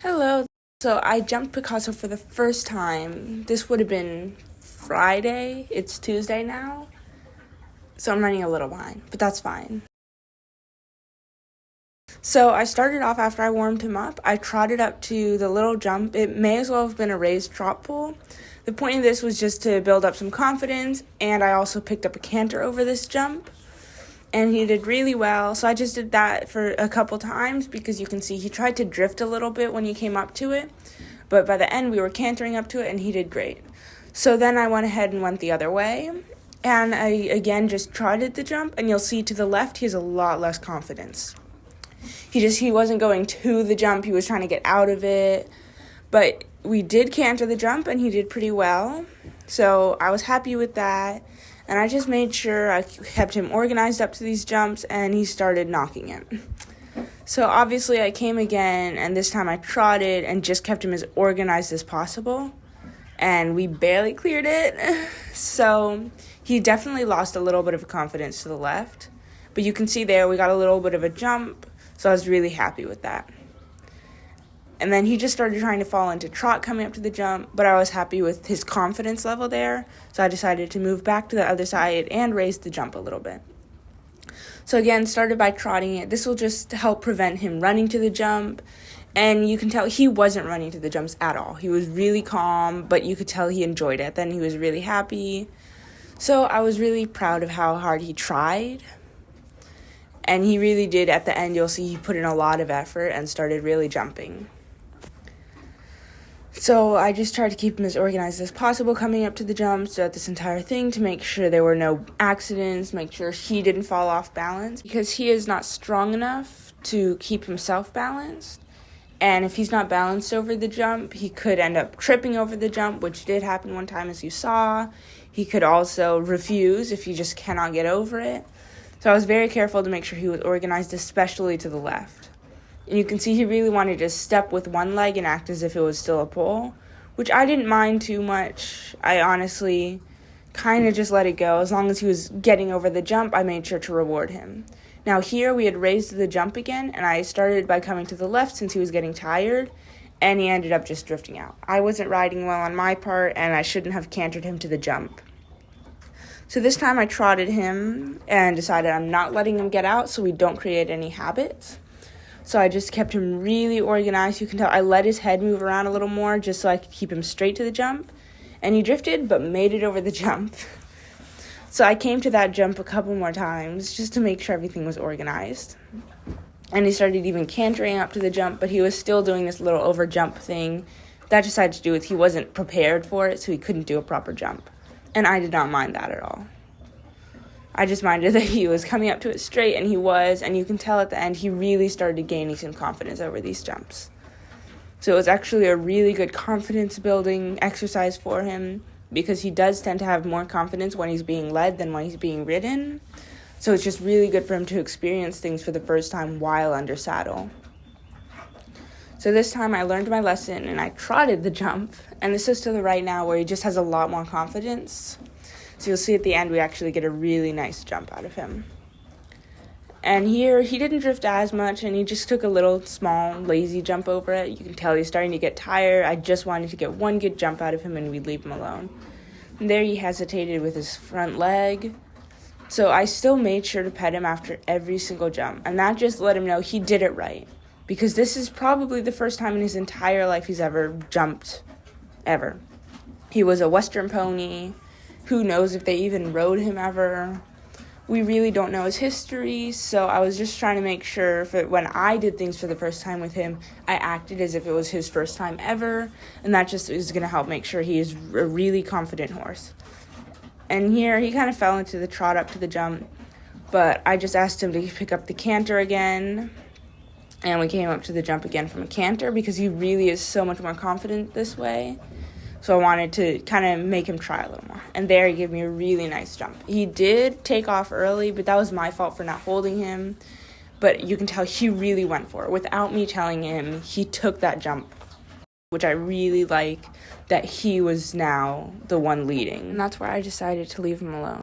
Hello. So I jumped Picasso for the first time. This would have been Friday. It's Tuesday now. So I'm running a little behind, but that's fine. So I started off after I warmed him up. I trotted up to the little jump. It may as well have been a raised trot pole. The point of this was just to build up some confidence, and I also picked up a canter over this jump. And he did really well. So I just did that for a couple times because you can see he tried to drift a little bit when he came up to it. But by the end, we were cantering up to it, and he did great. So then I went ahead and went the other way. And I, again, just trotted the jump. And you'll see to the left, he has a lot less confidence. He wasn't going to the jump. He was trying to get out of it. But we did canter the jump, and he did pretty well. So I was happy with that. And I just made sure I kept him organized up to these jumps, and he started knocking it. So obviously I came again, and this time I trotted and just kept him as organized as possible. And we barely cleared it. So he definitely lost a little bit of confidence to the left. But you can see there we got a little bit of a jump, so I was really happy with that. And then he just started trying to fall into trot coming up to the jump, but I was happy with his confidence level there, so I decided to move back to the other side and raise the jump a little bit. So again, started by trotting it. This will just help prevent him running to the jump, and you can tell he wasn't running to the jumps at all. He was really calm, but you could tell he enjoyed it. Then he was really happy. So I was really proud of how hard he tried. And he really did, at the end, you'll see he put in a lot of effort and started really jumping. So I just tried to keep him as organized as possible coming up to the jumps throughout this entire thing to make sure there were no accidents, make sure he didn't fall off balance, because he is not strong enough to keep himself balanced. And if he's not balanced over the jump, he could end up tripping over the jump, which did happen one time, as you saw. He could also refuse if he just cannot get over it. So I was very careful to make sure he was organized, especially to the left. And you can see he really wanted to step with one leg and act as if it was still a pole, which I didn't mind too much. I honestly kind of just let it go. As long as he was getting over the jump, I made sure to reward him. Now here we had raised the jump again, and I started by coming to the left since he was getting tired, and he ended up just drifting out. I wasn't riding well on my part, and I shouldn't have cantered him to the jump. So this time I trotted him and decided I'm not letting him get out so we don't create any habits. So I just kept him really organized. You can tell I let his head move around a little more just so I could keep him straight to the jump. And he drifted, but made it over the jump. So I came to that jump a couple more times just to make sure everything was organized. And he started even cantering up to the jump, but he was still doing this little over jump thing. That just had to do with he wasn't prepared for it, so he couldn't do a proper jump. And I did not mind that at all. I just minded that he was coming up to it straight, and he was, and you can tell at the end he really started gaining some confidence over these jumps. So it was actually a really good confidence-building exercise for him, because he does tend to have more confidence when he's being led than when he's being ridden. So it's just really good for him to experience things for the first time while under saddle. So this time I learned my lesson, and I trotted the jump, and this is to the right now where he just has a lot more confidence. So you'll see at the end we actually get a really nice jump out of him. And here he didn't drift as much, and he just took a little small lazy jump over it. You can tell he's starting to get tired. I just wanted to get one good jump out of him and we'd leave him alone. And there he hesitated with his front leg. So I still made sure to pet him after every single jump, and that just let him know he did it right. Because this is probably the first time in his entire life he's ever jumped, ever. He was a Western pony. Who knows if they even rode him ever. We really don't know his history, so I was just trying to make sure when I did things for the first time with him, I acted as if it was his first time ever, and that just is going to help make sure he is a really confident horse. And here, he kind of fell into the trot up to the jump, but I just asked him to pick up the canter again, and we came up to the jump again from a canter, because he really is so much more confident this way. So I wanted to kind of make him try a little more. And there he gave me a really nice jump. He did take off early, but that was my fault for not holding him. But you can tell he really went for it. Without me telling him, he took that jump, which I really like, that he was now the one leading. And that's where I decided to leave him alone.